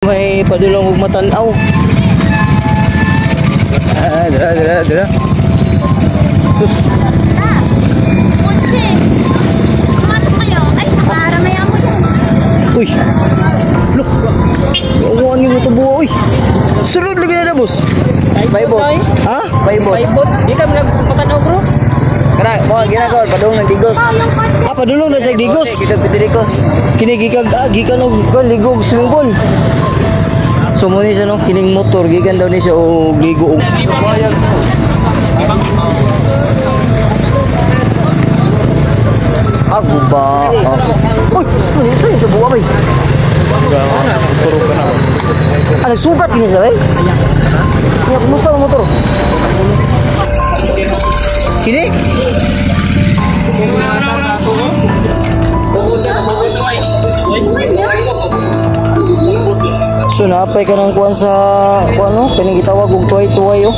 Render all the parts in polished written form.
May padulong ug matanaw. Dira. Terus. Kutsi. Pumasok kayo. Ay, nakaramay ako dyan. Uy. Look. Awan ni mo to buo. Uy. Sulod lagi na boss. Spybot. Ha? Spybot. Di ka nagpatanaw bro? Kana mo ginagawa padulong ng digos. Padulong na sa digos. Kita digos. Kini gikan og ligog swimming pool. So mo ni siya no kining motor gikan daw ni siya og ligo og ako ba? Uy! Ano sa buwa ba? Turog ka na ba? Nagsugat niya siya ba? Kaya kumusta ang motor? Kini? So napay ka ng kuwan sa kuwan no? Kaning gitawag og tuway-tuway oh.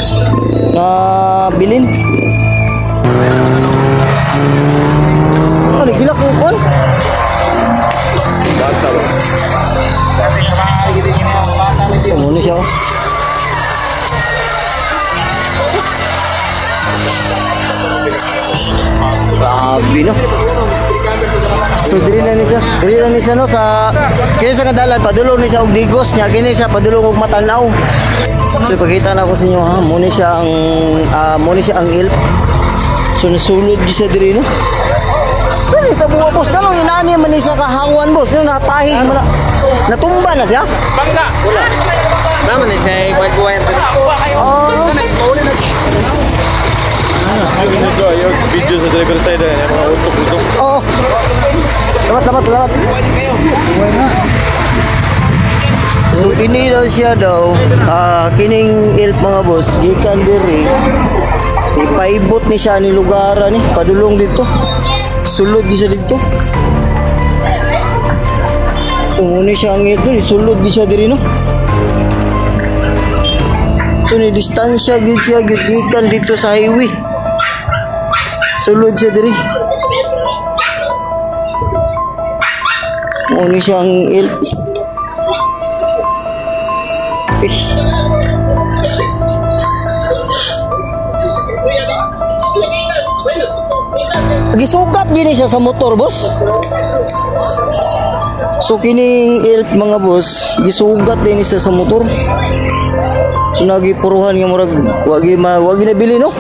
Na bilin. Ano gila ko kuwan? Bata ba? Ano siya oh? Grabe no? So dili na ni siya no sa kini sa kadalan padulong ni siya og digos nya kini siya padulong og matanaw. So ipakita na ko sa inyo ha mo ni siya ang ilp. So nasulod di siya diri no. Kani sa buwa boss kanang inani man ni siya kahawan boss no napahig man natumba na siya. Bangga. Wala. Naman ni siya buhay-buhay. Oh. Yung video sa driver side yan, yung mga utok-utok. Oo. Lamat. So kini daw siya daw, kining ilp mga boss, gikan diri. Ipaibot ni siya ni lugaran ni, padulong dito. Sulod di siya dito. So muna siya ang ilp, sulod di siya diri no. So ni distansya gid siya gikan dito sa highway. Sulod siya diri. Muna siya ang ilp. Gisugat gini siya sa motor, boss. So kining ilp mga boss, gisugat din siya sa motor. So nagipuruhan nga murag wagi nabili no.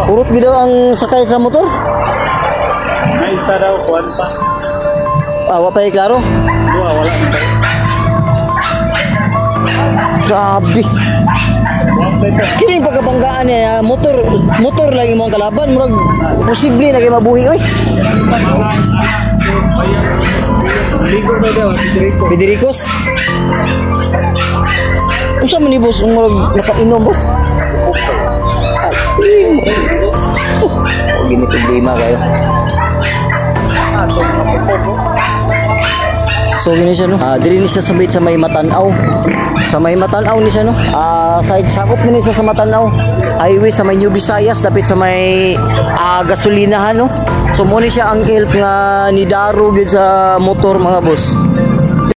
Urot gid ang sakay sa motor. Ay, isa daw, kuwan pa. Wa pa klaro. Wala pa. Grabe. Kining pagkabanggaan niya, motor lang imong kalaban, murag posible na kay mabuhi oy. Ligo ba daw, Bidirikos. Usa man ni boss, murag nakainom boss. Gini problema kayo. So gini siya no. Diri ni siya sabit sa may matanaw. Sa may matanaw ni siya no. Side sakop ni siya sa matanaw. Highway sa may New Visayas dapit sa may gasolinahan no. So mo ni siya ang ilp nga ni Daro gid sa motor mga boss.